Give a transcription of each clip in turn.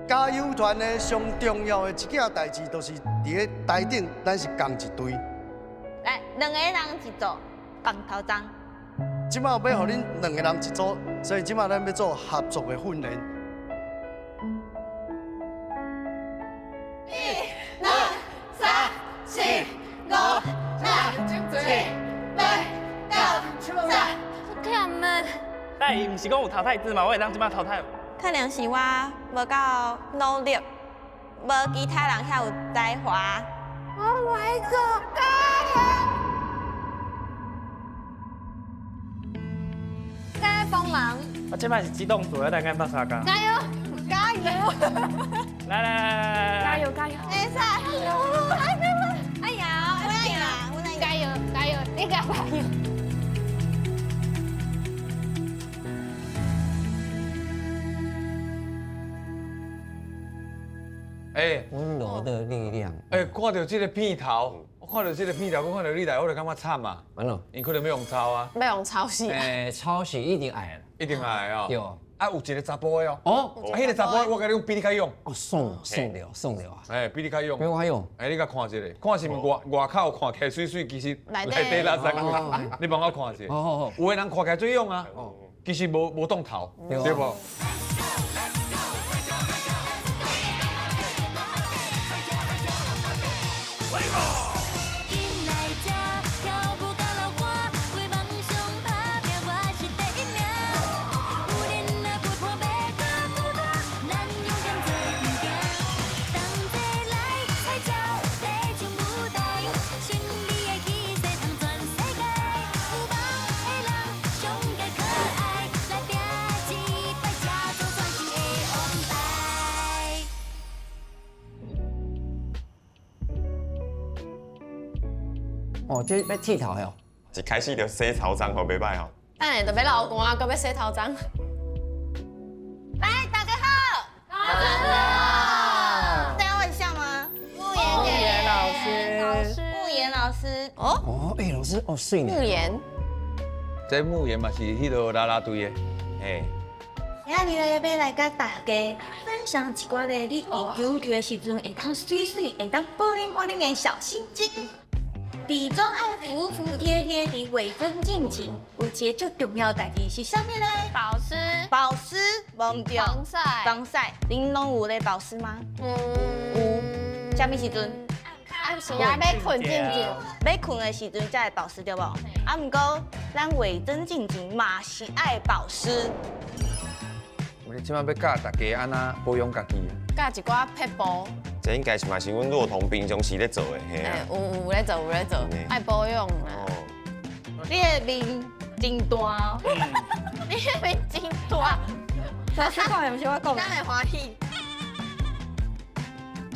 加油团的上重要的一件代志，就是伫个台顶，咱是共一队。来，两个人一组，放头章。即马要互恁两个人一组，所以即马咱要做合作的训练。1、2、3、4、5、6、7、8、9、10。好忝啊！但伊毋是讲有淘汰制嘛，我会当即摆淘汰。可能是我无够努力，无其他人遐有才华。我来做加油！该帮忙。我即摆是机动组，要来干巴沙干。加油！加油！来，加油！加油！没事，加油！哎呀，我来啦，我来！加油！加油！你加油！温柔的力量。看到这个片头，我看到这个片头，我看到你来，我就感觉惨啊。完了，因可能要用抄啊。要用抄袭。抄袭一定爱了。一定爱哦。有。啊，有一个查甫的哦。哦。迄个查甫我甲你用比你较用。哦，送了啊。比你较用。比我用。你甲看一下，看是毋外口看起来水水，其实内底垃圾。你帮我看一下。哦。有的人看起来最用啊，其实无动头，对不？哦，这要剃头哟。一开始就洗头章，好袂歹吼。等下就要流汗，搁要洗头章。来，大家好。好。大家问一下吗？慕言老师。慕言老师。哦。老师，水呢。慕言。这慕言嘛是迄落啦啦队的，今日要来甲大家分享一寡个你伫游泳的时阵会当水水，会当保冷的小心经。底妆爱服服帖帖地卫生进行，有一个最重要的代志是啥物咧？保湿，忘掉。防晒，恁拢有咧保湿吗？有。啥物时阵？暗时啊，要困进去。要困的时阵才会保湿对无？啊，毋过咱卫生进前嘛是爱保湿。你即摆要教大家安那保养家己。加一寡撇步。这应该是嘛是阮若同平常时咧做的，嘿啊。有咧做，爱保养啦。你的面真大哦，你的面真大。老师讲的毋是我讲的。咱会欢喜。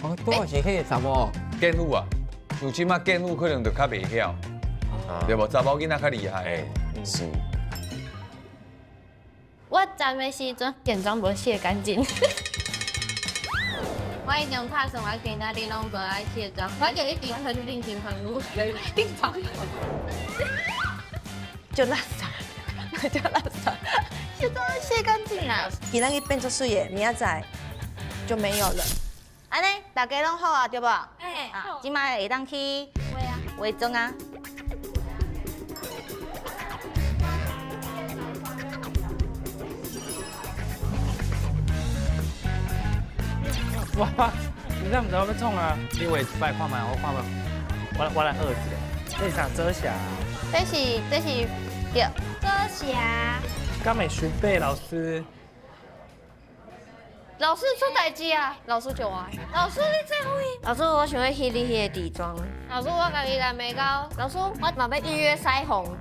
哦，拄好是迄个查某。健妇啊，有即摆健妇可能就较袂晓，对无？查某囡仔较厉害。是。我站的时阵，眼妆无卸干净。我一定拍算我今仔日拢无爱卸妆，我就一定很定情很入，定妆。就垃圾，就垃圾，卸妆卸干净啊！今仔日变做水的，明仔载就没有了。安尼大家拢好啊，对无？好。今摆会当去化妆啊。哇，你这毋知我要创啊？你画一摆看卖，我看卖，我来学一个。这是啥遮瑕？这是叫遮瑕。刚美徐贝老师。老师出代志啊！老师就我。老师你最后一。老师我想要翕你迄个底妆。老师我家己来美膏。老师我嘛要预约腮红。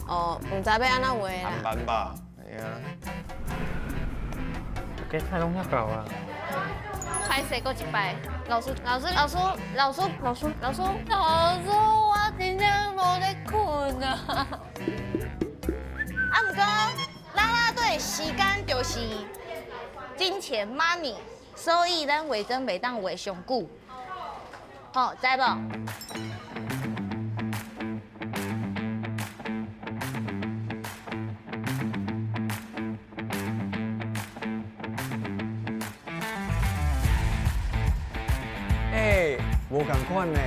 哦，唔知要安怎画啦。上班吧，哎呀。给太拢遐搞啊！拍摄过一摆。老师，我真正无咧困啊。啊，毋过啦啦队时间就是金钱 money， 所以咱画妆袂当画上久，吼，知无？无共款呢。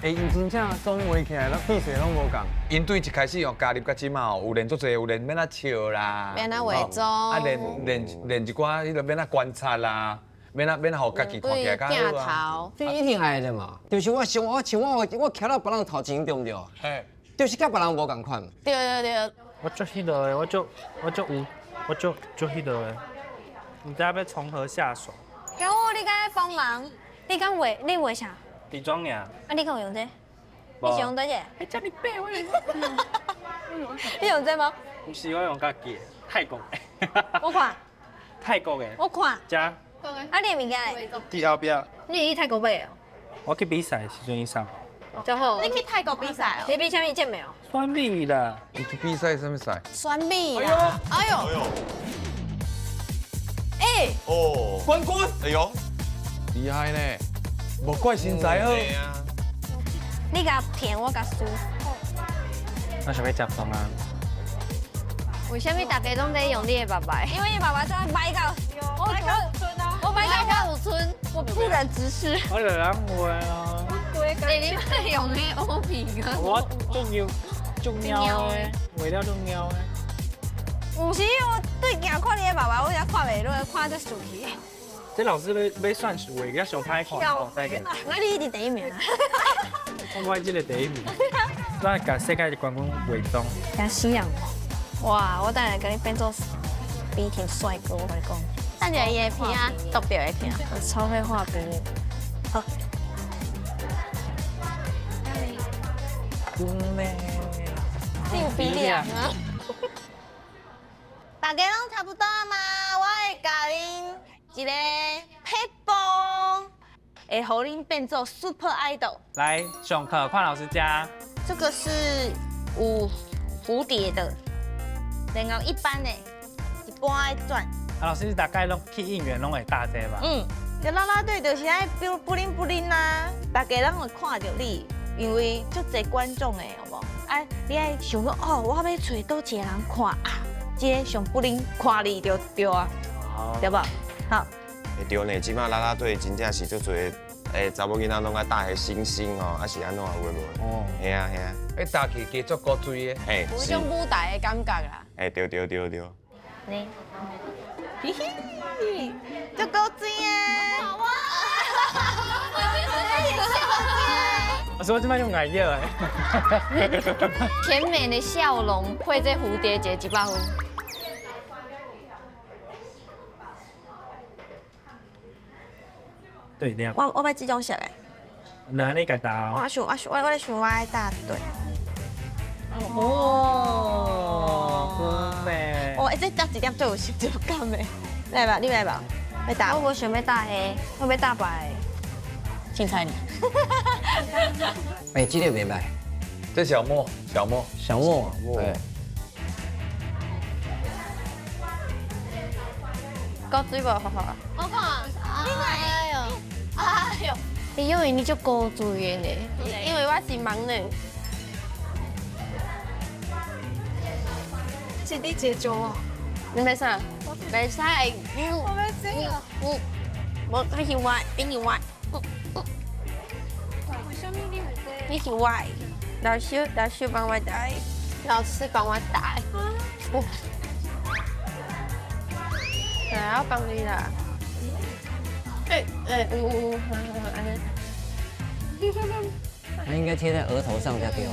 因真正总围起来，咱比赛拢无共。因对一开始用加入到即嘛哦，有练足侪，有练免啊笑啦，免啊伪装啊练一寡迄个免啊观察啦，免啊互家己看起来较好啊。这一定爱的嘛，就是我像我徛到别人头前，对不对？嘿，就是甲别人无共款。对对对，我做迄个的，我做迄个的，唔知要从何下手。给我你该帮忙，你敢画你画啥？底妆呀，啊，你敢有用这？你是用这个？哎，叫你背我。你用这吗？唔是我用家己的，泰国的。我看，泰国的。我看。加。啊，你的物件嘞？第后边。你去泰国买哦？我去比赛时阵伊送。就好。你去泰国比赛哦？你比什么健美哦？酸米啦。你去比赛什么赛？酸米啦！哎呦！哎！哦，冠军！哎呦，厉害呢，无怪身材好。你甲骗我甲输。我想要食饭啊。为什么大家拢在用你的爸爸？因为你爸爸在摆到，我摆到有村，我不忍直视。我就人会啊。你们用的欧皮啊？我重要的，为了重要的。唔是，我对镜看你的爸爸，我才看袂落，看这输去。这老师要算数的，较上歹看哦，再见。我你一定第一名啊！我这个第一名，咱甲世界冠军伪装。敢死人！哇，我等下跟你变做比挺帅哥，我跟你讲。看起来也片啊，特别的片。我超会画比你。好。你有比例啊？大家拢差不多啊嘛，我会教恁一个配方，会互恁变做 super idol。来上课，邝老师教。这个是有蝴蝶的，然后一般的，一般爱转。老师大概拢去应援拢会大这吧？这啦啦队就是爱表不灵不灵啦，大家拢会看到你，因为足侪观众的，有无？哎，你爱想讲哦，我要找倒一个人看啊，这个上不灵看你就对啊，对不？好。会对呢，即马啦啦队真正是足侪查某囡仔拢爱打迄星星哦，还是安怎有无？哦，嘿啊嘿啊，迄打起加足高水的，嘿，有种舞台的感觉啦。对。你，嘿嘿，足高水耶！哇！老师，我这摆用眼药诶。甜美的笑容配这蝴蝶结100分。对，这样。我要集中下来。那你敢打？我想，我在想我爱大队。哦，perfect。哦，这搭一点最有成就感的，来吧，你来吧，要打我无想要打黑，我要打白。凊彩你。哎，这个袂歹。这小莫，小莫，哎。高水无好好。我看，哎呦，因为你就高水的呢，因为我是盲人。是你接招哦。你没啥？没啥，我没这个。我比你歪，比你歪。为什么你会这样？你是歪，老师帮我打，老师帮我打。我帮你啦。它应该贴在额头上才对了。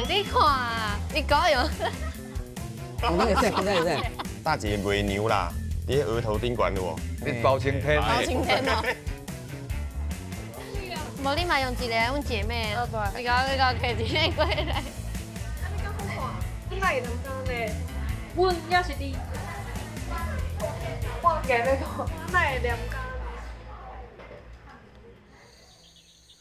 你看，你高用。那个在。大姐卖牛啦，伫额头顶悬有无？你包青天。包青天哦。无你嘛用一个阮姐妹，你搞摕一个过来。你哪会能讲呢？阮也是你。我今日讲，哪会念讲？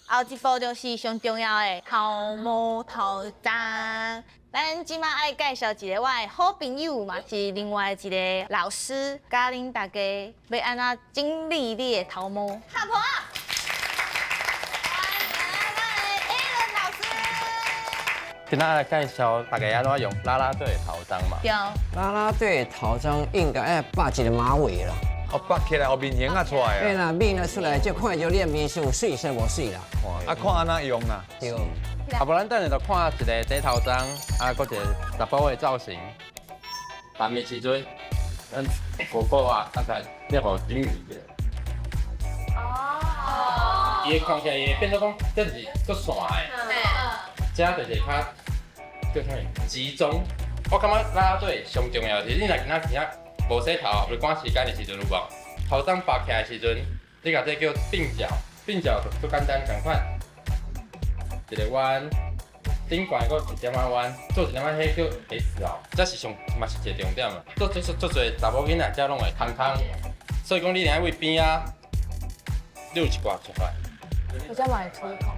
后一步就是上重要的头毛头章。咱即马爱介绍一个我的好朋友，嘛是另外一个老师，教恁大家要安怎整理你的头毛。哈婆，欢迎Alan老师。今仔来介绍大家安怎用啦啦队的头章嘛。对。啦啦队的头章应该爱绑一个马尾啦。哦，拔起来，后面形啊出来啊。对啦，面啊出来就看就练面是有水色无水啦。啊，看安那用啦。对。啊，不然等下就看一个底头章，啊，搁一个十宝的造型。办的时阵，咱哥哥啊，刚才你互金鱼的。哦。伊看起来伊变做讲，这是足线的。这就是较叫啥物？集中。我感觉啦啦队上重要是，你若今仔无洗头，不是赶时间的时阵有无？头章拔起来的时阵，你甲这叫鬓角，鬓角就简单共款，一个弯，顶悬个一点仔弯，做一点仔迄叫 S 哦，这是上嘛是一个重点啊。做侪查某囡仔遮拢会空空，所以讲你伫位边啊，你有一挂出来。我在买出口，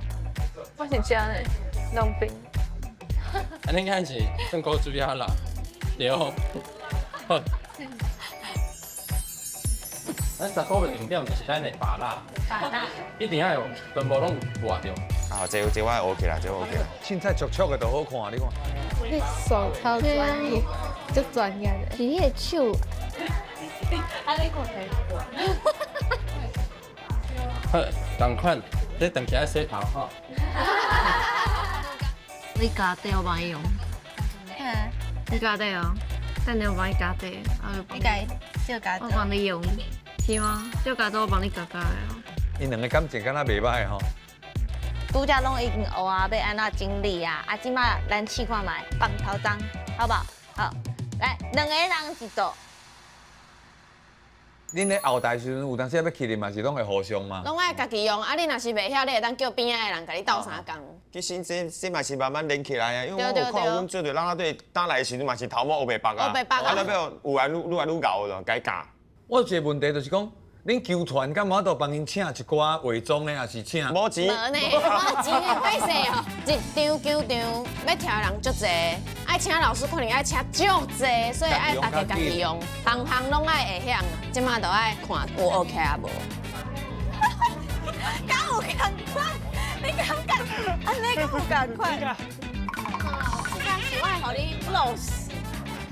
我是这样的弄冰。安尼看是算高主要啦，对。好。咱查甫的重点就是咱的拔蜡，一定要有全部拢有画着。啊，这我学起来，这我学起来。凊彩灼灼的都好看，你看。你手超专业，就专业的。你的手，安尼看起来。好，同款，你等起来洗头吼。你加底我帮你用。你加底哦，等下我帮你加底，你改小加我帮你用，是吗？小加底我帮你加加的哦。因两个感情敢若袂歹吼。拄则拢已经学啊，要安怎整理啊？啊，即马咱试看卖放头章，好不好？好，来，两个人一组。恁咧后台时阵有当时要去哩嘛，是拢会互相嘛。拢爱家己用，啊你若是袂晓，你会当叫边仔的人甲你斗相共。其实这嘛是慢慢练起来啊，因为我对有看阮做队啦啦队打来的时阵嘛是头毛黑白白啊，黑白白啊啊，要有来愈搞了，改教。我有一个问题就是讲，恁球团敢无都帮恁请一寡伪装的，还是请？无钱。无呢，无钱的歹势哦，一场球场要跳的人足侪，爱请老师可能爱请足侪，所以爱大家家己用，行行拢爱会晓，即马就爱看有 OK 啊无。敢有共款？你敢安尼敢有共款？我爱互你老死。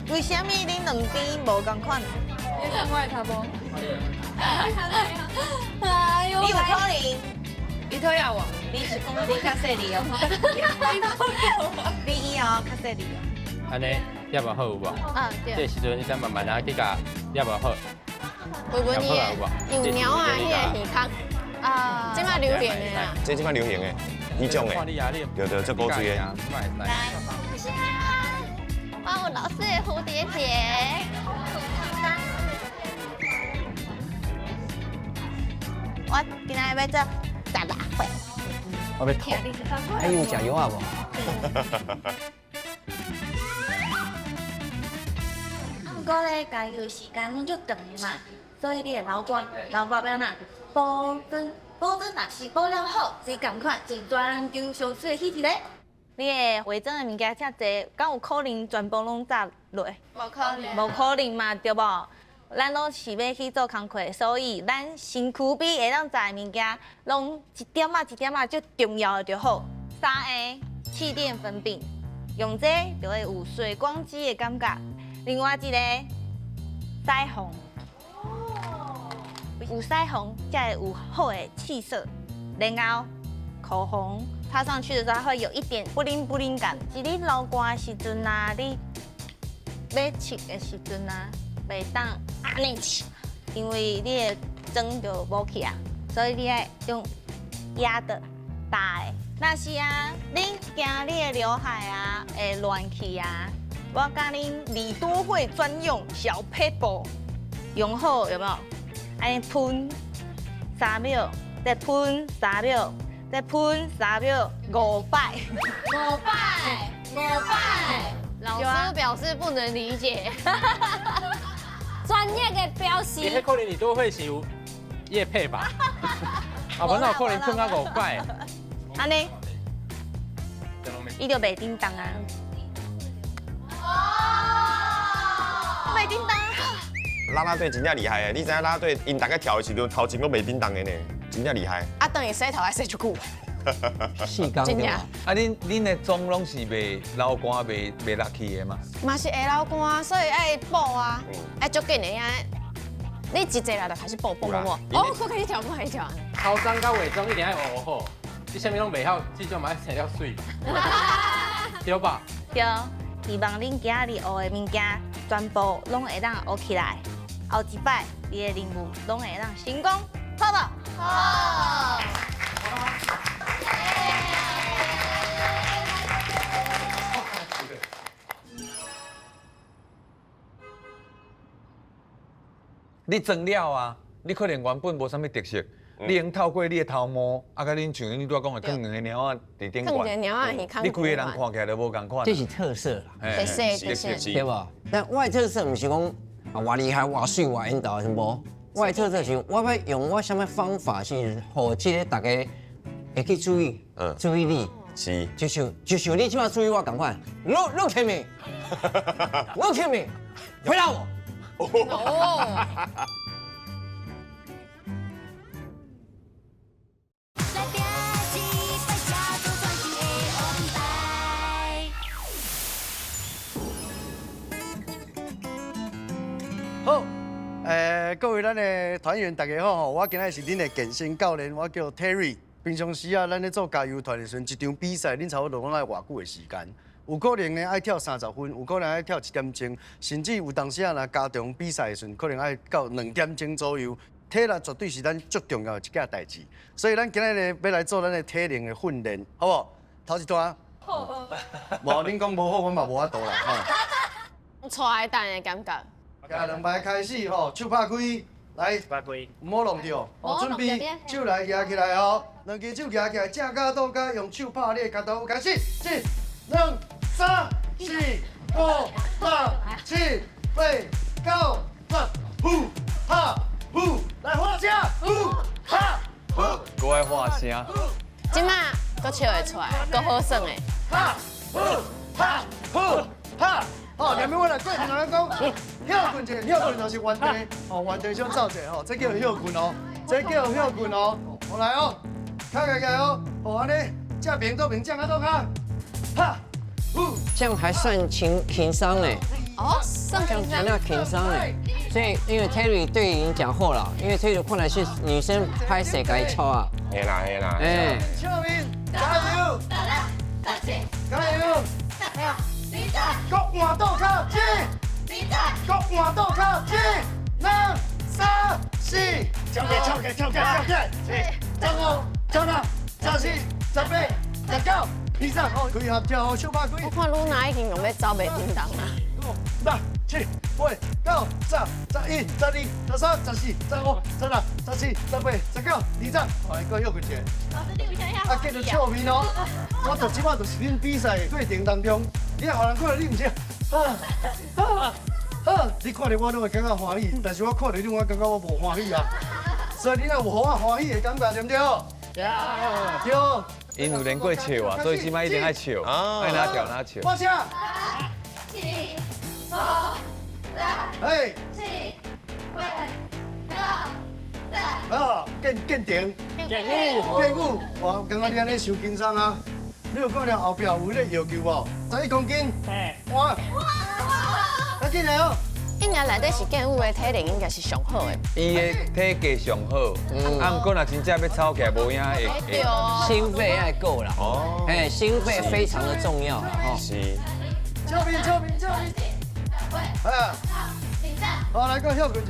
为什么恁两边无共款？你看我的头毛。哎呦，你有可能？你都要我？你是讲你较细腻哦？你以后较细腻哦？安尼也无好有无？嗯，对。这时阵你再慢慢啊去甲也无好。会不会你的幼苗啊，迄个耳康啊，即摆流行的啊。这即摆流行的，迄种的，对对，这古锥的。来，哇，我老师的蝴蝶结。我今仔要做18岁。我要吐。还有食药啊无？不过咧，家己时间拢足长的嘛，所以你的老瓜要哪？保证若是保了好，即共款就全球上水起一个。你的伪装的物件遮济，敢有可能全部拢砸落？无可能。无可能嘛，对无？咱拢是要去做工课，所以咱身躯边会当在的物件，拢一点仔一点仔最重要的就好。3A 气垫粉饼，用这就会有水光肌的感觉。另外一个腮红，有腮红才会有好的气色。然后口红擦上去的时候，会有一点布灵布灵感。是你流汗的时阵啊，你要擦的时阵啊。袂当安尼切，因为你的妆就无去啊，所以你要用压的大的。若是啊，恁惊你的刘海啊会乱去啊，我教恁李多惠专用小 paper， 用好有没有？安尼喷3秒，再喷3秒，再喷3秒，5摆。5摆。老师表示不能理解。专业的表示。你迄可能你都会是有业配吧？啊，无那有可能喷到5摆。安尼，伊就袂叮当啊。袂叮当。啦啦队真正厉害的，你知影啦啦队因大家跳的时阵头前都袂叮当的呢，真正厉害。啊，等于洗头还洗足久。4工对啊，恁的妆拢是袂流汗、袂落去的嘛？嘛是会流汗，所以爱补啊，爱足紧的啊。你一坐来就开始报。哦，我开始跳，我开始跳。头章到尾中一定要学好，你啥物拢袂晓，这种嘛要生了水，对吧？对，希望恁今日学的物件全部拢会当学起来，后一摆你的任务拢会当成功，好不？好。你装了啊，你可能原本无啥物特色，你用透过你的头毛，啊，甲恁像你拄仔讲的，放两个猫仔伫顶放一个悬，猫仔耳孔。你规个人看起来都无共款。这是特色啦，特色，对无？但我的特色毋是讲啊偌厉害、偌水、偌引导，是无？我的特色是，我要用我什么方法是，互这个大家会去注意，注意力。是。就像你即马注意我共款，Look at me，Look at me， 回答我。哦。好，各位咱的团员大家好吼，我今日是恁的健身教练，我叫 Terry。平常时啊，咱咧做加油团的时阵，一场比赛恁差不多拢爱偌久的时间？有可能呢爱跳30分，有可能爱跳1点钟，甚至有当时啊，若加长比赛的时阵，可能爱到2点钟左右。体力绝对是咱最重要的一件代志，所以咱今日呢要来做咱的体能的训练，好不好？头一段。好。无恁讲无好，我嘛无法度啦吼。踹蛋的感觉。加2排开始吼，手拍开，来，唔好弄掉，哦，准备，手来举起来哦，2只手举起来，正脚倒脚，用手拍你的脚头，开始，1、2、3、4、5、6、7、8、9、10，呼哈呼，来画声，呼哈呼，搁爱画声，即马搁笑会出来，搁好耍的，哈呼哈呼哈。哦，下面我来过程来讲，跳棍者，跳棍就是原地，哦，原地想走者吼，这叫跳棍哦，这叫跳棍哦，我来哦，开开开哦，哦安尼，正平倒平，正脚倒脚，哈，这样还算轻松嘞。哦，算轻松。那轻松嘞，所以因为 Terry 对已经讲后了，因为 Terry 看来是女生拍谁该抽啊？嘿啦嘿啦。哎，俏明，加油！加油！各换倒脚进，各换倒脚进，2、3、4，跳起来，15、16、17、18、19、20，开合跳，手拍开。我看露娜已经用要走袂叮当啦。6、7、8、9、10、11、12、13、14、15、16、17、18、19、20，来个休困者。啊，继续笑面哦！我就即摆就是恁比赛的过程当中，你若互人看到你毋是你看到我都会感觉欢喜，但是我看到你，我感觉我无欢喜啊。所以你若有互我欢喜的感觉，对不对？对。因有练过笑啊，所以即摆一定爱笑，爱哪跳哪笑。发声。7、8、哎。7、8、9、10。啊，见顶。练舞，我感觉你安尼伤轻松啊！你有看到后壁有迄个要求无？11公斤。哇！赶紧来哦！应该内底是健舞的体能应该是上好的。伊的体格上好，啊，毋过若真正要操起来无影会。对哦。心肺要够啦。哦。哎，心肺非常的重要啦。哦。是。俏面。啊！好，来个休困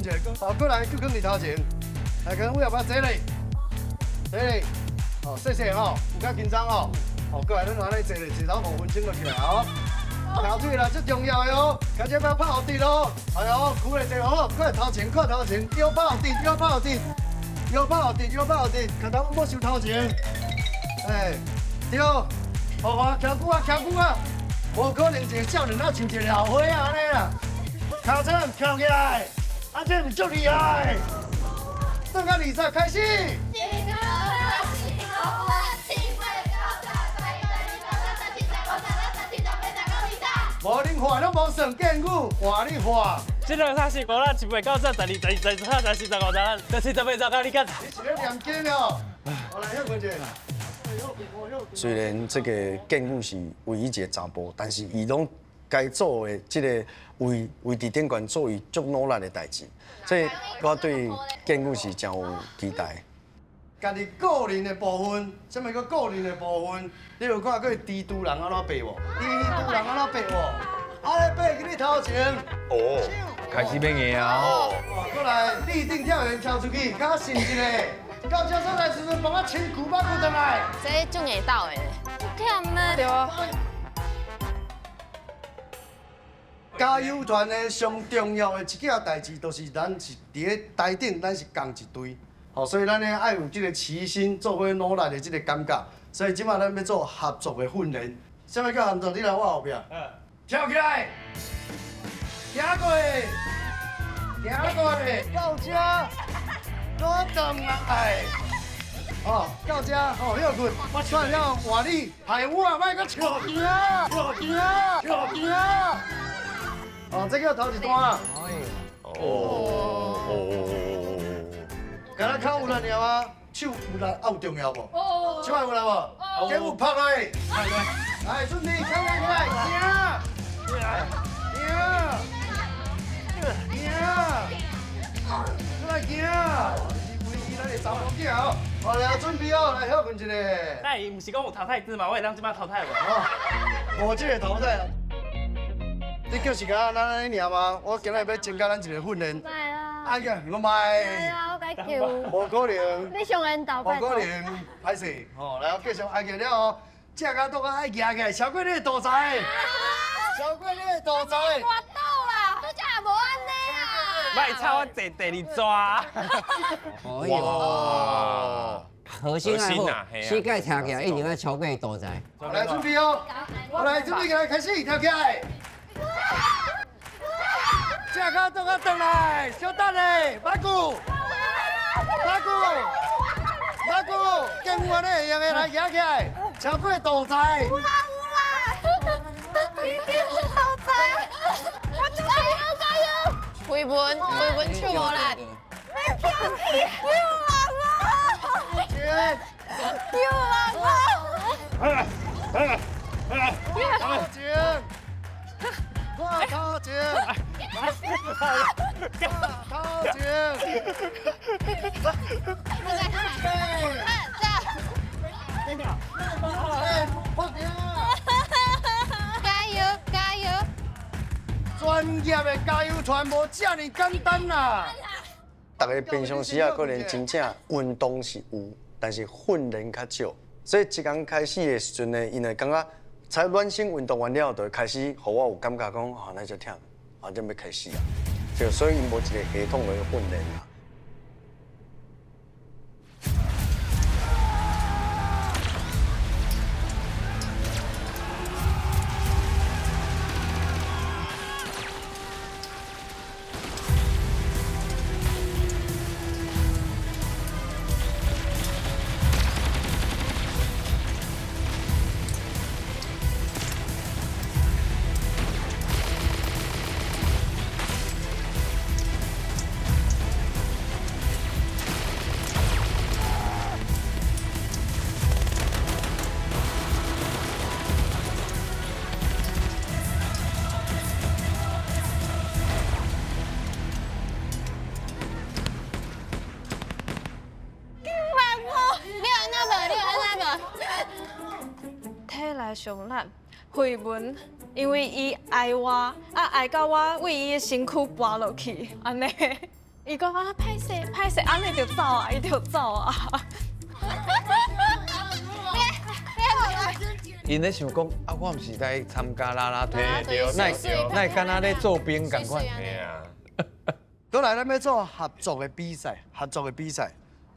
者，好，过来，搁放伫头前，来跟尾后摆坐咧。哦，细吼，有较紧张哦。哦，过来，咱安尼坐咧，坐头5分钟就起来哦。跳水啦，最重要的哦，开始要拍后地咯。哎呦，苦咧坐好，快头前，腰拍后地，脚头莫收头前。哎，对，好啊，徛久啊，无可能一个少年仔像一个老伙仔安尼啦。头前跳起来，啊，这是足厉害。转到20开始。无恁画拢无算健舞，画你画。这两三四五啦，18、19、20、21、22、23、24、25、26、27、28、29，你看。你是咧念经哦？好来，休困者。虽然这个健舞是唯一一个查甫，但是伊拢该做的即个为伫顶悬做伊足努力的代志，所以我对建武是真有期待。家己个人的部分，什么叫个人的部分？你有看过蜘蛛人安怎爬无？蜘蛛人安怎爬无？安尼爬去你头前。哦，开始变硬啊！哦，过来立定跳远跳出去，甲我伸一个，到这所在时阵帮我牵骨把骨转来。这就硬到的，忝啊！对啊。加油团的上重要的一件代志，就是咱是伫咧台顶，咱是共一队。哦，所以咱呢爱有这个齐心做伙努力的这个感觉。所以即马咱要做合作的训练。什么叫合作？你来我后壁。跳起来，行过去，行过去，到这，左转来。哦，到这，哦，休困。我算了换你，害我莫搁笑惊，笑惊，笑惊。哦，这叫头一段啊。敢若脚有力尔啊，手有力有重要无？手有力无？给我拍落去。来，准备，起来，行，出来行。为伊咱的查某囝哦，好了，准备哦，来休困一下。那伊唔是讲有淘汰制嘛？我会当即摆淘汰无？哦，无这个淘汰啊。你叫时间咱安尼尔吗？我今日要增加咱一个训练。来啊！哎呀，我卖。来啊！我该叫。无可能。你上缘投无可能，歹势。哦，来，我继续挨起了哦。只脚都爱夹起来，小鬼你的大财。小鬼你的大财。我倒啦！这也无安尼啊！卖操我第二抓。哇！核心爱好，膝盖跳起来一定要超过大财。来准备哦，我来准备起来，开始跳起来。只脚都转来，小等嘞，马骨，跟我呢一样的来夹起来，超过大财。有啦！一定是大财！我加油！回文出无力。别跳起！有人啊！头前，挂头前，加油！专业的加油团无这么简单啦。大家平常时啊，可能真正运动是有，但是训练较少，所以一刚开始的时阵呢，因为感觉才暖身运动完了，就开始，互我有感觉讲，哦，那就忝，啊，就要开始啊，就所以因无一个系统的训练啦。上力回文，因为伊爱我，爱到我为伊的身躯跋落去，安尼。伊讲啊，歹势，安尼就走啊，伊就走啊。因咧想讲啊，我毋是来参加啦啦队，那敢若咧做兵共款。嘿啊。过来，咱要做合作的比赛，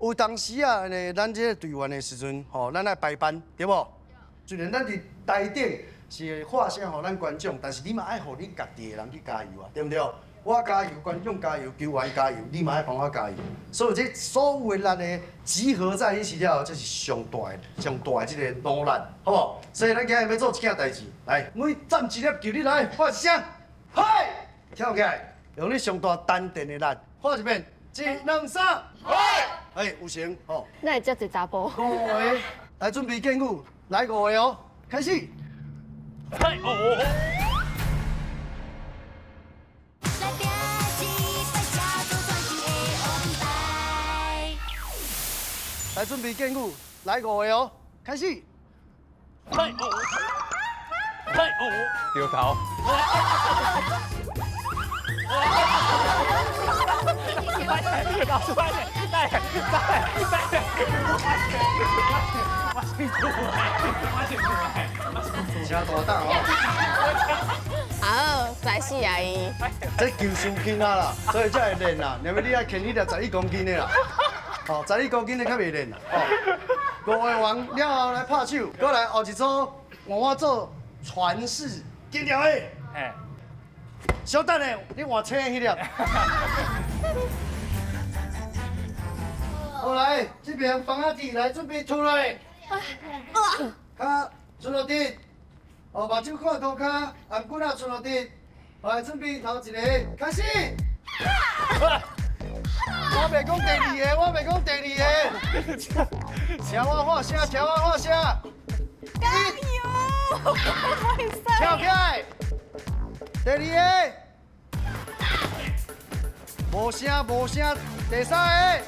有当时啊，咱这个队员的时阵，吼，咱爱排班，对无？虽然咱伫台顶是发声互咱观众，但是你嘛爱互你家己的人去加油啊，对不对？我加油，观众加油，球员加油，你嘛爱帮我加油。所以这所有的力呢，集合在一起了，这是上大的这个努力，好不好？所以咱今日要做一件代志，来，每站一粒球，你来发一声，嗨，跳起来，用你上大丹田的力，发一遍，1、2、3，嗨，哎，有成，吼。那会遮侪查甫。5个，来准备建舞，来5个哦，开始。嗨哦。来准备建舞，来5个哦，开始。丢头。老师快点，再来，车大胆哦。好，再死啊伊！这球伤筋啊啦，所以才会练啦。因为你爱牵迄条12公斤的啦，哦，12公斤的较袂练啦。哦，5个完了后来拍手，过来后一组换我做传世紧条的。哎，小等下，你换车迄条。好来，这边放下地来准备出来。脚出落地，哦，目睭看涂骹，颔骨啊出落地。来，准备头一个，开始。我袂讲第二个，我袂讲第二个。听我喊声，听我喊声。加油！跳起来。第二个。无声无声，第三个。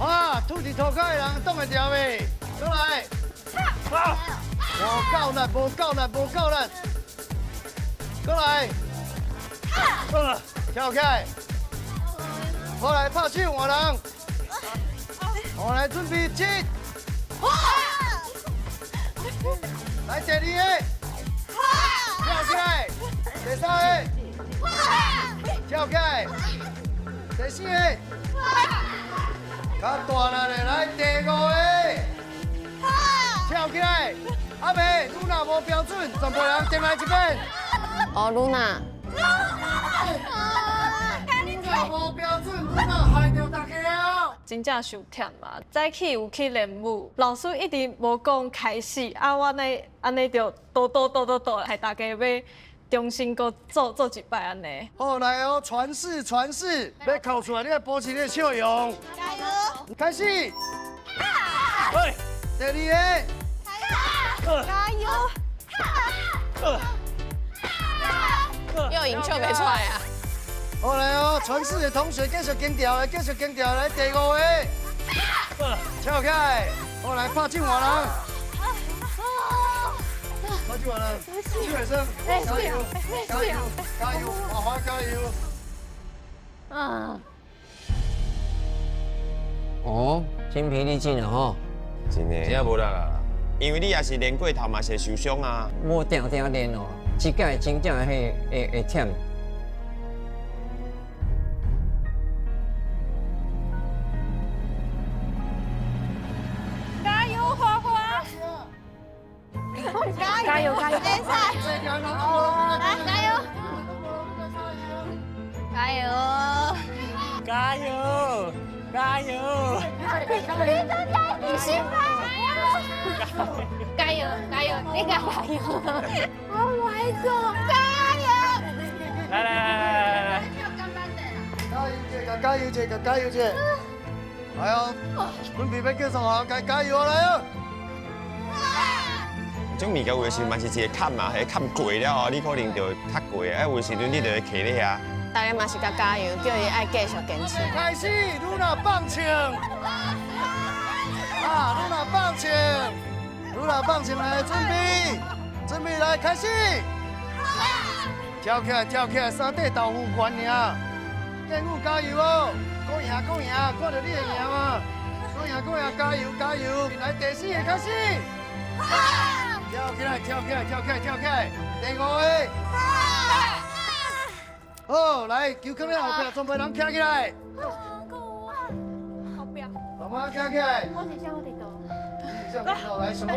啊，吐伫涂骹的人挡会牢袂？过来。无够力，无够力，无够力。过来。跳起来。好来拍手换人。好来准备起。来第二个。跳起来。第三个。跳起来。第四个。较大力的来第5个。跳起来。阿妹，露娜无标准，全部人点来一遍。哦，露娜。无标准，露娜害着大家哦。真正伤忝嘛，早起有去练舞，老师一直无讲开始，啊，我安尼就倒，害大家要重新搁做一摆安尼。好来哦，传世，要考出来，你要保持你的笑容。加油！开始。第二个。加油！又赢笑袂出来啊！好来哦，传世的同学继续跟调的，继续跟调来第5个。跳起来，好来拍手换人。拍手换人，手会生，加油，加油，加油，华华加油。哦，精疲力尽了吼。真的。真正无力啦，因为你也是练过头嘛，是会受伤啊。我定练哦，即届真正会忝。加油，花花！加油！加油！联赛！来，加油！加油！加油！加油！你辛苦！加油！加油！你加油！Oh my god！ 加油！来！加油姐，加油姐！来哦，准备要结束啊，加油来哦！种物件有的时嘛是一个坎嘛，迄坎过了后，你可能就踏过，有时阵你就会徛咧遐。大家嘛是甲加油，叫伊爱继续坚持。开始，露娜放枪！啊，露娜放枪！露娜放枪来，准备来，开始！跳起来，三底豆腐圆尔，建武加油哦！讲赢，看到你会赢嘛！讲赢，加油！来第4个开始！跳起来！第5个！好，来，球放在后壁，全部人站起来。后壁。慢慢站起来。我是我伫倒。来，上我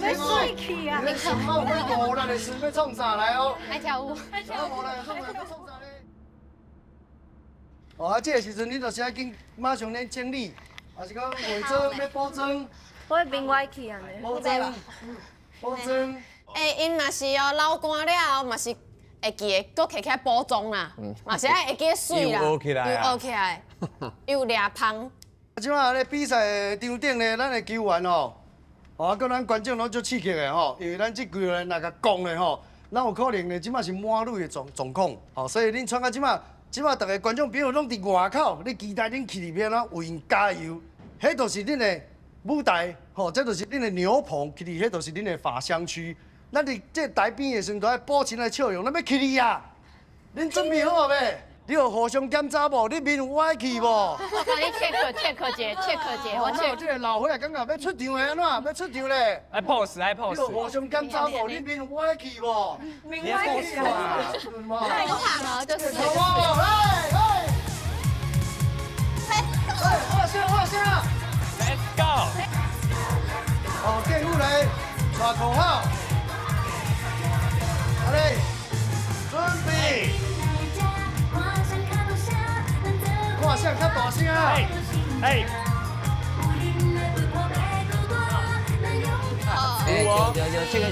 要水去啊！你上我要无力的事要创啥来哦？爱跳舞。无力的创啥咧？哦，啊，这个时阵你就是要紧马上练整理，还是讲化妆要补妆？我另外去安尼。补妆。因若是哦流汗了后，嘛是会记得搁摕起来补妆啦，嘛是爱会记得水啦，又学起来啊又学起来，又抓芳。即摆咧比赛场顶咧，咱的球员哦，啊，搁咱观众拢足刺激的吼，因为咱即几个人若甲讲咧吼，咱有可能咧即摆是满垒的状况，吼，所以恁穿到即摆大家观众朋友拢伫外口，你期待恁去里面啦，为因加油，迄就是恁的舞台，吼，这就是恁的牛棚，去伫迄就是恁的法香区。咱伫这台边的时阵，都爱保持来笑容，咱要去你啊！恁准备好未？你有互相检查无？你面有歪去无？我帮你check 姐，我这 check。这个老伙仔感觉要出场的安怎？要出场咧？来 pose，来你有 pose。互相检查无？你面有歪去无？明白去啊！太长了，就是这好不个。好？画下。 Let's go。哦，电舞来，耍口号。好嘞，准备。看相较大声。哎。有，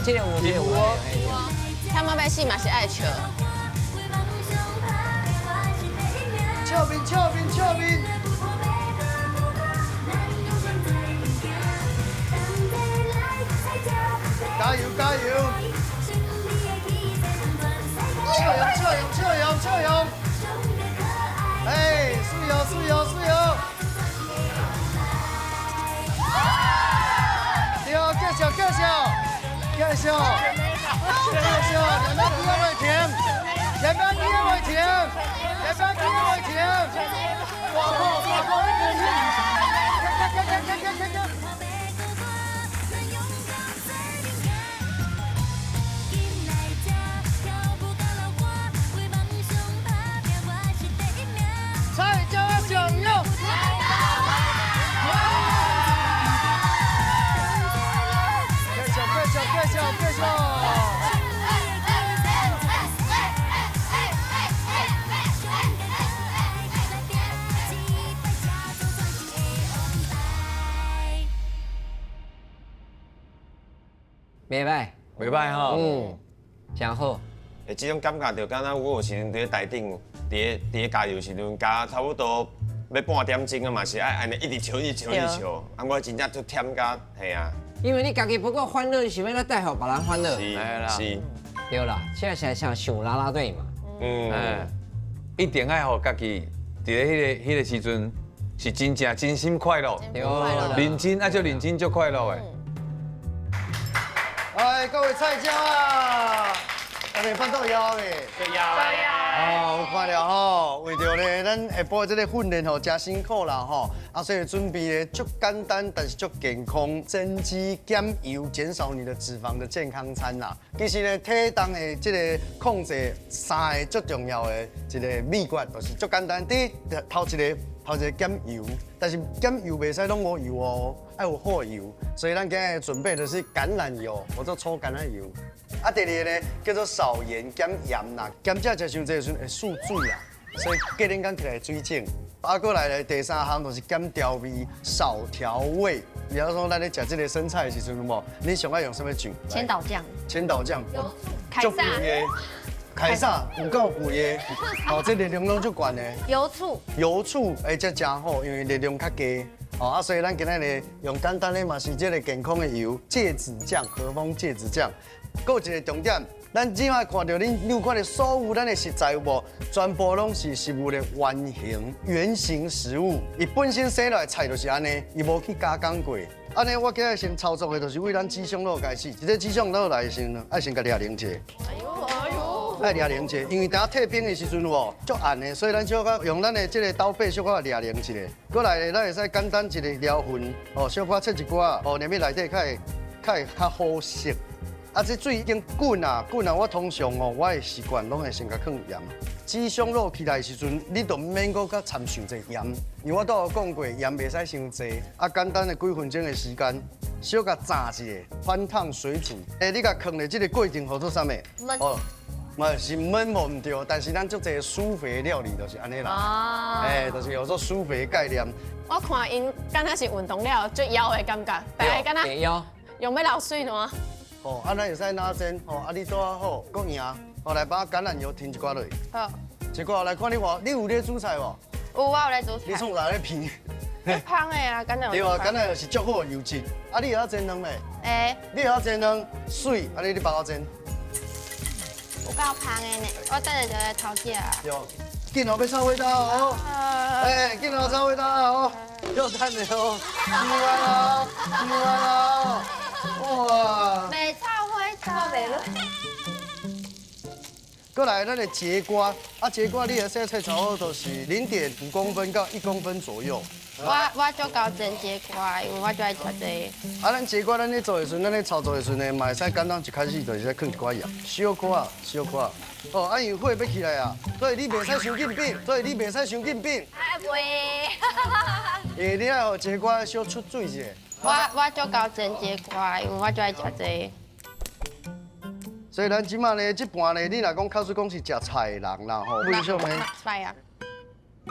这个有。他们要戏嘛是爱笑。笑面。加油！笑容！哎，输油！对，继续，两边不要停，大炮，菜椒酱油。继续。袂歹吼。真好。这种感觉就敢若我有时阵伫台顶，伫加油时阵加差不多要半点钟啊嘛，是爱安尼一直笑，啊我真正就忝甲，系啊。因为你家己不够欢乐，想要来带予别人欢乐。是。对啦，现在想想啦啦队嘛。一定爱互家己伫咧迄个时阵是真心快乐，认真就认真就快乐的。哎，各位菜椒啊，安尼翻到腰未？哦，有看了吼，为着咧，咱下晡这个训练吼，真辛苦啦吼，所以准备咧足简单，但是足健康，增肌减油，减少你的脂肪的健康餐啦。其实咧，体重的这个控制3个最重要的一个秘诀，就是足简单。第一，头一个减油，但是减油袂使拢无油哦，要有好油。所以咱今日准备的是橄榄油，或者粗橄榄油。第二个呢，叫做少盐减盐啦，减食食伤济时阵会宿水啦，所以过恁讲起来水肿。过来呢，第三项就是减调味，少调味。比方说，咱咧食这个生菜的时阵，有无？你上爱用什么酱？千岛酱。凯撒有够贵的，这热量拢足悬的。油醋这真好，因为热量较低。所以咱今日用简单的嘛是这个健康的油，芥子酱，和风芥子酱。还有一个重点，咱只要看到你有看到所有咱的食材有无，全部拢是食物的原型食物。伊本身生落来菜就是安尼，伊无去加工过。安尼我今日先操作的就是为咱鸡胸肉开始，一个鸡胸肉来先，爱先甲掠零者。爱掠零者，因为等下退冰的时阵哦，足暗的，所以咱小可用咱的这个刀背小可掠零一下。过来咧，咱会使简单一个撩粉，小可切一寡，连面内底较好食。这水已经滚啊！我通常我的习惯拢会先甲放盐。鸡胸肉起来的时阵，你都唔免搁甲掺伤济盐，因为我都有讲过，盐袂使伤济。简单的几分钟的时间，小甲炸一下，翻烫水煮。你甲放的这个过程叫做啥物？焖。是焖无唔对，但是咱足侪舒肥料理就是安尼啦。就是有做舒肥概念。我看因敢若是运动了，最腰的感觉，大概敢若用要流水喏。安尼会使拿针，你做啊好，够赢。来把橄榄油添一寡落去。好。一寡来看你有咧煮菜无？有，我有咧煮菜。你创哪咧片？香的啊，橄榄油。对啊，橄榄油是足好的油脂。你会晓煎蛋未？会。你会晓煎蛋？水，你帮我煎。有够香的呢，我等下就来炒起啊。对，紧哦，要炒味道哦。紧哦，炒味道哦。又赚了哦，10万哦，10万哦，哇！袂臭花茶，袂落。过来，咱的节瓜，节瓜你的色菜差不多都是0.5公分到1公分左右。我足够整节瓜，因为我就爱食这个。咱节瓜咱咧做的时阵，咱咧炒作的时阵呢，嘛会使简单一开始就是放一寡盐，小可。哦，因为火要起来啊，所以你袂使伤紧变，哎袂。因为你爱互节瓜小出水一下。我足够整节瓜，因为我就爱食这个。所以咱即马呢，这盘呢，你若讲假使讲是食菜的人啦，吼，为什么？来啊！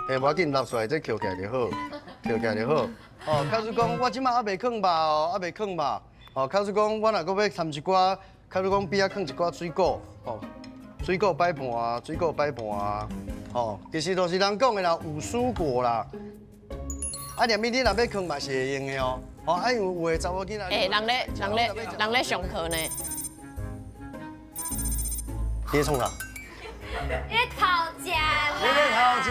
无要紧，落出来再扣起来就好，哦，假使讲我即马还袂放肉哦，哦，假使讲我若搁要掺一寡，假使讲边仔放一寡水果，哦，水果摆盘，哦，其实都是人讲的啦，有蔬果啦。念咪你若要放嘛是会用的哦，哦，因为有的查某囡仔。人咧上课呢。你创啥？你讨价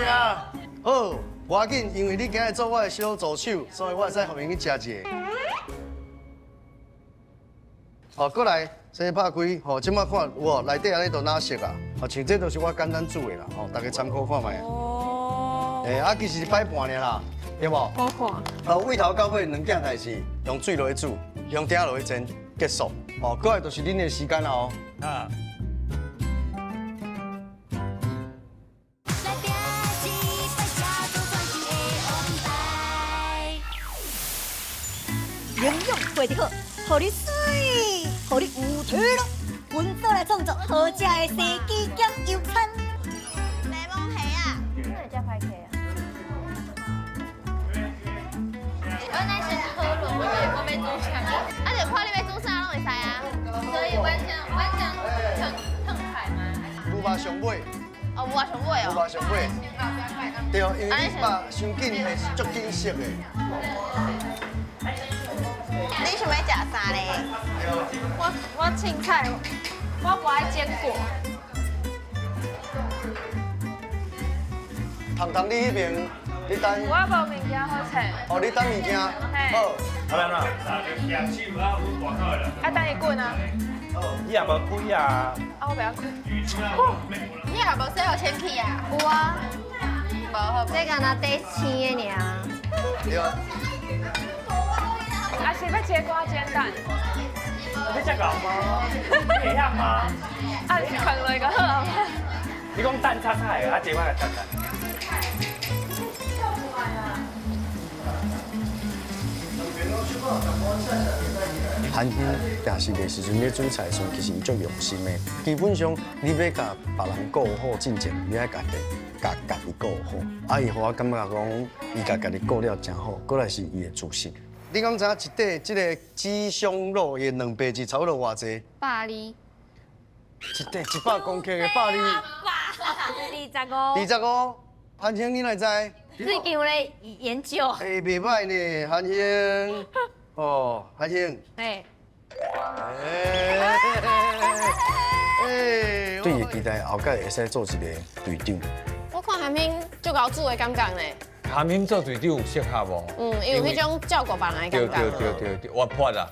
啦！好，无要紧，因为你今日做我的小助手，所以我会使后面去食一个。好，过来，先拍开，吼，即摆看有无内底安尼都哪色啊？哦，像这都是我简单煮的啦，吼，大家参考看卖。哦。其实是摆盘尔啦，对无？我看。尾头到尾2件代志，用水落去煮，用鼎落去蒸，结束。哦，过来就是恁的时间啦哦。啊。营养过得好，互你水，互你有体力。阮做来创作好食的西鸡减油餐。柠檬虾啊！哪会食歹客啊？我那是可乐，我要煮啥？啊，就看你要煮啥拢会使啊。所以完全烫菜吗？牛肉上尾。哦，牛肉上尾哦。牛肉上尾。对哦，因为你肉伤紧会足紧熟的。你想要食啥咧？我青菜，我不爱坚果。糖你迄边，你等。我无物件好找。哦，你等物件。好。好来啦。啊，等伊滚啊！你也无开啊？啊，我不要开。你也无洗好清气啊？有啊。无好，这敢若底青的尔。对啊。啊，是要节瓜煎蛋。你食够吗？会晓吗？啊，是放落个好。你讲蛋炒菜的，节瓜来炒菜。韩兄平时的时阵咧煮菜时，其实伊足用心的。基本上你要甲别人顾好之前，你爱家己顾好。伊互我感觉讲，伊家己顾了真好，过来是伊的自信。你讲知影一块这个鸡胸肉的2倍是差不多偌济120。一块100公克的120。25。25。韩兄，你哪知？最近有咧研究。袂歹呢，韩兄。哦，韩兄。对伊期待后届会使做一个队长。我看韩冰足够煮的感觉呢。韩冰做队长有适合无？因为迄种照顾别人的感觉。对，活泼啦。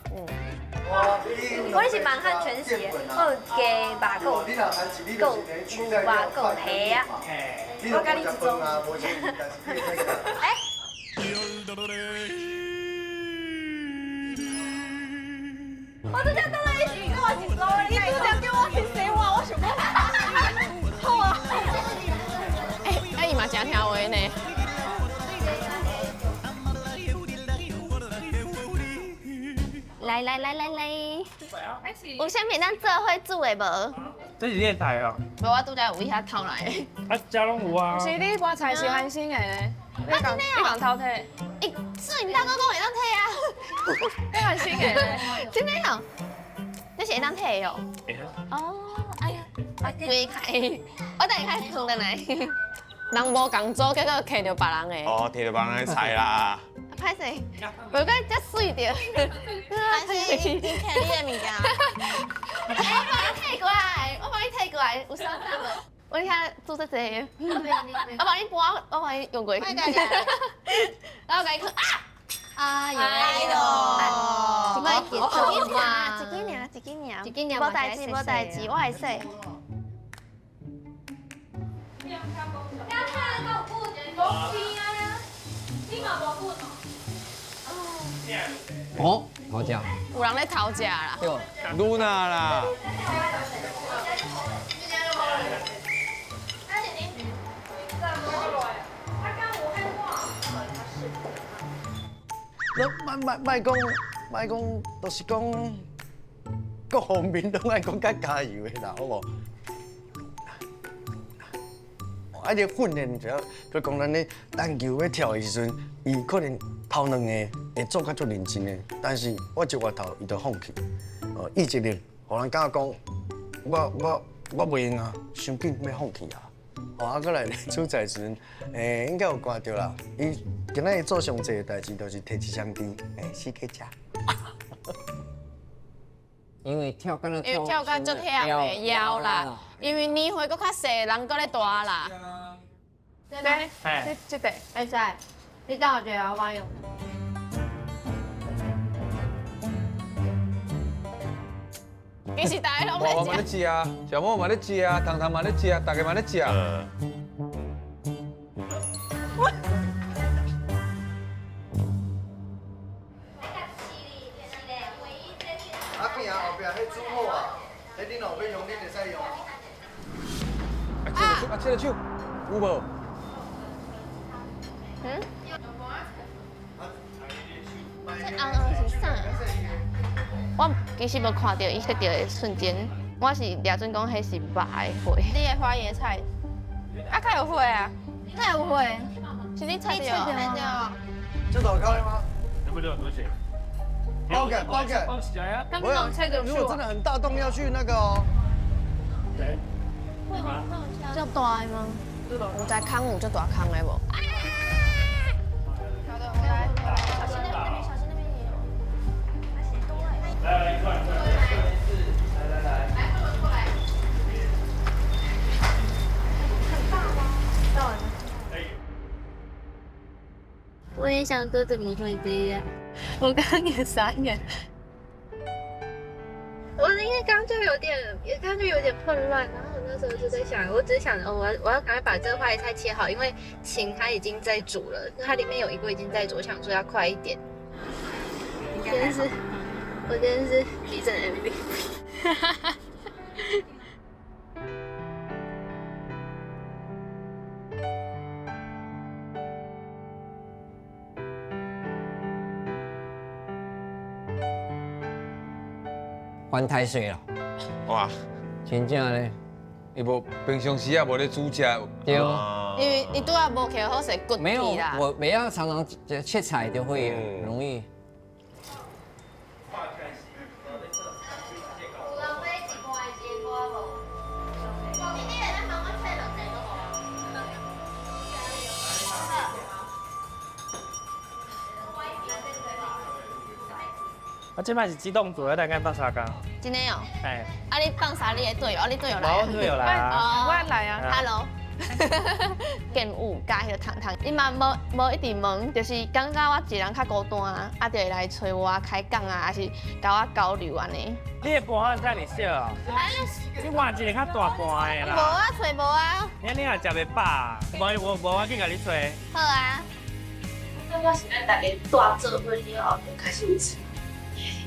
我是满汉全席，我有鸡肉够牛肉够虾啊，我甲你一种。我都想到那一句，跟我一起说，你都想叫我去洗碗，我想讲，好啊。伊嘛真听话呢。来，有啥物咱做伙煮的无？这是你台哦。无，我拄才有遐偷来的。啊，家拢有啊。是你我菜是韩星的呢。你讲偷摕？所以你大哥讲会当摕啊？你韩星的呢？真的哦？你是会当摕哦？哦，哎呀，我开，我等下开放转来。人无共做，结果摕到别人的。哦，摕到别人的菜啦。歹势，无怪遮水着。歹势，你摕你的物件。我帮你摕过来，有啥物？我你看做这些，我帮你拨，我帮你用过去。然后给你啊！哎呦，别紧张嘛，一斤尔，一斤尔，一斤尔，无代志，无代志，我会说。哦，好食。有人在讨价啦。对。露娜啦。莫讲，就是讲各方面都爱讲较加油的啦，好无？啊，你训练就要，比如讲咱咧篮球要跳的时阵，伊可能头两个会做较足认真的，但是我一回头伊就放弃。意志力，互人感觉讲，我袂用啊，伤紧要放弃啊。啊，过来出赛时阵，应该有看到啦。伊今仔日做上济的代志，就是摕一箱猪，死去食。因为跳干了因为跳干就跳袂腰啦，因为年岁搁较细，人搁咧大啦。对，这得。会使，你等我就要我用。其实大家拢娃娃嘛在咧食啊，小猫嘛咧食啊，糖糖嘛咧食，大家嘛咧食。阿边后边迄煮好啊，迄恁后要用，恁会使用。啊，切个手，有无？这红红是啥？我其实无看到伊切到的瞬间，我是抓准讲迄是肉的花。你的花椰菜，啊，较有花啊，太有花，是你切你到切到吗？这道开吗？对不对？多谢。包起来，包起来。包起来啊！他们弄切的如果真的很大洞，要去那个哦。对。足大的吗？有在坑有足大坑的无？来，一块。我也想做这么会这样。我刚刚也傻眼。我因为刚刚就有点混乱，然后我那时候就在想，我只是想着我要赶快把这个花椰菜切好，因为芹它已经在煮了，它里面有一锅已经在煮，我想说要快一点。我真的是急诊 MVP。犯太岁了，哇，真正咧，伊无平常时也无咧煮食。对。因为你拄仔无摕好势骨没有皮啦。我要常常切菜就会容易。我这摆是机动组的，大概放3工。真的哦。哎。啊，你放啥？你的队友？啊，你队友来啊？我队友来啊。我来啊。Hello。剑舞加迄个糖糖，你嘛无一直问，就是感觉我一个人较孤单啊，就会来找我开讲啊，还是甲我交流安尼。你的盘仔遮尔小哦。你换一个较大盘的啦。无啊，找无啊。你也食袂饱，无我去甲你找。好啊。我是咱大家大做伙了后，就开始有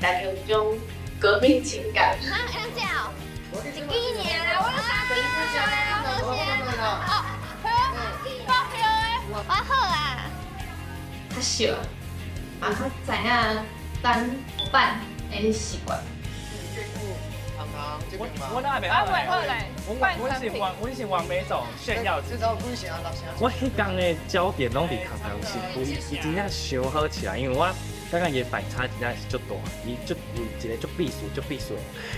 大家有一种革命情感。啊，杨姐，一几年啦，我有3几年啦，无先。哦，好，报票的，我好啊。较少，啊，较知影等伙伴的习惯。我哪会好嘞？我是完美种炫耀者。我迄天的焦点拢伫糖糖身躯，伊真正烧好起来，因为我感觉伊反差真正是足大，伊一个足避暑。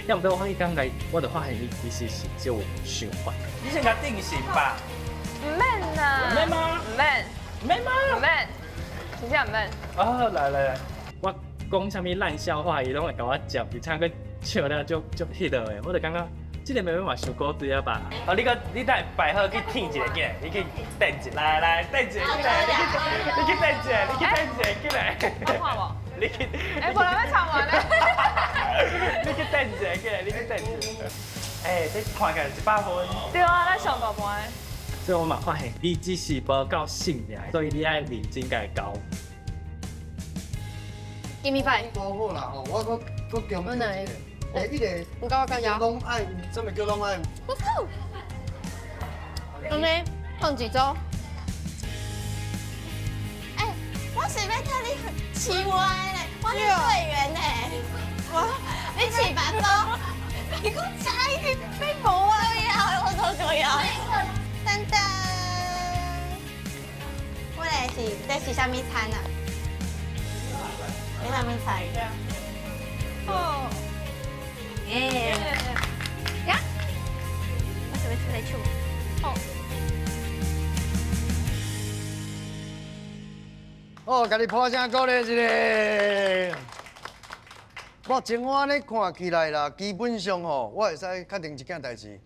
要毋得我迄天来，我就发现伊其实是就循环。你先甲定型吧。唔免啦。唔免吗？唔免。唔免吗？唔免。真正唔免。啊，来，我讲啥物烂笑话，伊拢会甲我接，而且佮笑了就迄落的，我就感觉这个妹妹嘛伤古锥啊吧？哦，你等摆好去舔一个进来，你去蹬一个，来蹬一个进来，你去蹬一个，进来。我看无。你去，哎，无人要唱完咧。你去蹬一个进来，你去蹬一个。哎，这看起来100分。对啊，咱上大盘。所以我嘛发现，你只是无够性尔，所以你爱认真甲教。Give me five。好啦吼，我强调一个，迄个唔够我够摇。拢爱，什么叫拢爱？咁呢？放几周？哎，我是要叫你饲我的咧，我是会员咧。你饲8周，你讲差一点被无啊！对啊，我都重要。等等，我来是这是啥物餐啊？你啥物菜？哦。耶！呀！我是要出来唱。哦。哦，甲你拍声鼓励一下。目前我安尼看起来啦，基本上吼，我会使确定一件代志，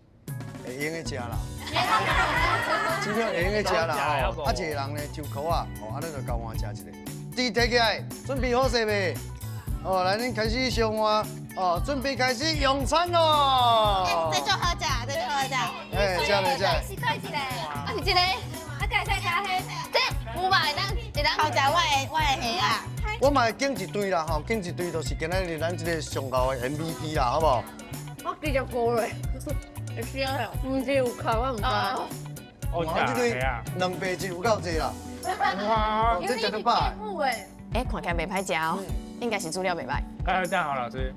会用的食啦。真正会用的食啦吼，啊一个人呢抽箍啊，哦，安尼就交换食一个。字摕起来，准备好势未？哦，来，恁开始上换，哦，准备开始用餐咯。这就好食，这就好食。哎，食未食？是对一个，啊是这个，啊，加再加迄，这有吧？会当好食我的虾啊。我嘛会拣一堆啦，吼，拣一堆就是今仔日咱这个上高的 MVP 啦，好不好？我直接过嘞，会需要唔是有扣我唔知。哇，这个2倍就有够济啦。哇，这绝对饱。哎，看起来袂歹食哦，应该是资料袂歹。哎，这样好，老师。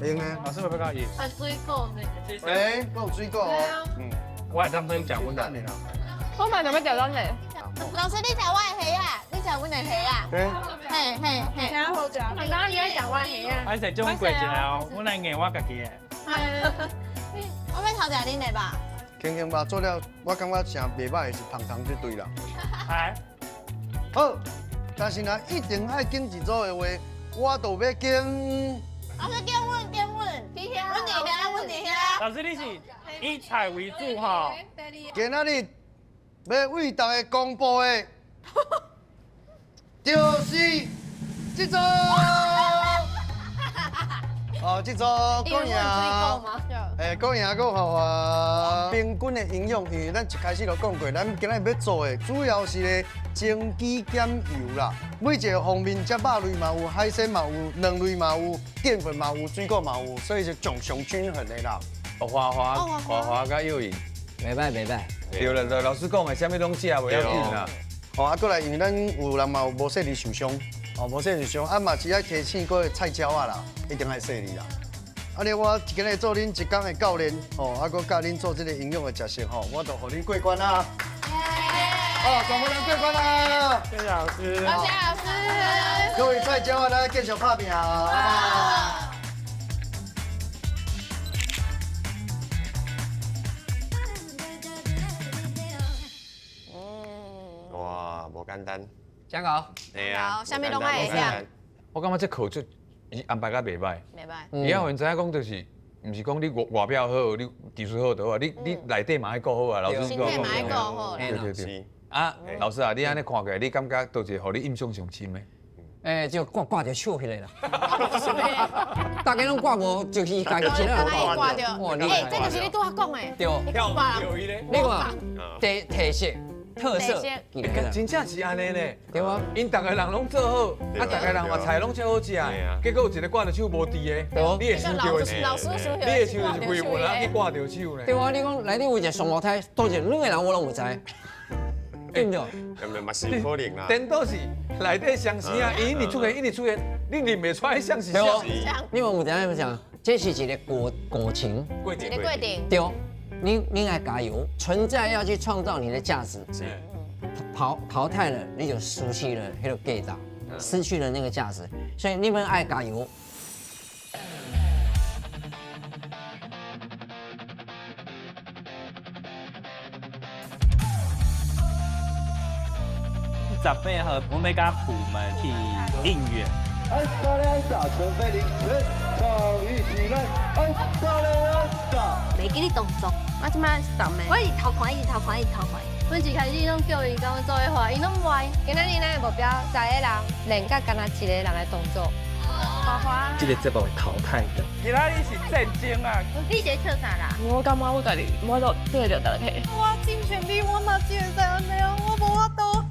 会用呢？老师会不会介意？还水果呢？哎，我有水果哦。我会当真讲阮的。我买什么饺子嘞？老师，你食我的虾啊？你食阮的虾啊？嘿嘿嘿。虾好食。刚刚你在讲我虾啊？还是种过一下哦，阮来硬我家己的。我要偷食恁的吧？轻轻吧，做了，我感觉成袂歹的是胖糖这堆啦。哎。好，但是呢，一定爱拣一组的话，我就要拣。老师，拣阮，阮伫遐。老师，你是以菜为主哈。今仔日要为大家公布的，就是这组。哦，这组讲赢，讲赢讲好啊！平均的营养，因为咱一开始就讲过，咱今日要做的主要是咧增肌减油啦。每一个方面，食肉类嘛有，海鲜嘛有，卵类嘛有，淀粉嘛有，水果嘛有，所以是上均衡的啦。哦，滑甲幼营，袂歹袂歹。对了，老师讲的，啥物拢食袂要紧啦。哦，啊，过来，因为咱有人嘛有无细粒受伤，哦，无细粒受伤，啊嘛是爱提醒个菜椒啊啦，一定爱细粒啦。啊，咧我今日做恁一工的教练，哦，啊，搁教恁做这个营养的食食吼，我就互恁过关啦。哦，全部人过关啦！谢谢老师。谢谢老师。各位菜椒啊，咱继续拍拼啊！哇，无简单。真好。嘿啊。好，下面拢爱会晓。我感觉这课就伊安排甲袂歹。袂歹。伊也有人知影讲，就是毋是讲你外表好，你技术好就好，你内底嘛爱顾好啊。老师身体嘛爱顾好。对对对。啊，老师啊，你安尼看起来，你感觉倒一个，互你印象上深的？哎，就挂着手迄个啦。大家拢挂无，就是家己一个人挂着。哇，哎，这就是你拄仔讲的。对。你看，特色、特色，真正是安尼呢。对啊。因大家人拢做好，啊，大家人嘛菜拢超好食，结果有一个挂着手无伫的，你会想到的。老师想你会想就是规门人去挂着手呢。对啊，你讲内底有一个双胞胎，多一两个人我拢唔知。对不对？嘛是可能啦。颠倒是内底相似啊，伊一直出现，你认袂出来像是像。你问有怎样讲？这是一个过程。一个过程。对，你爱加油，存在要去创造你的价值。淘汰了，你就失去了那个价值，失去了那个价值。所以你们爱加油。10号，我们甲部门去应援。小陈飞林。袂记你动作，我即摆动的。我一直偷看，一直偷看，一直偷看。阮一开始拢叫伊甲我做伙画，伊拢唔爱。今仔日咱的目标10个人练甲干那一个人的动作。花花，这个节目会淘汰的。今仔日是战争啊！你是测啥啦？我感觉我家己我都对着大家。我竞选比我嘛竞赛安尼啊，我无法度。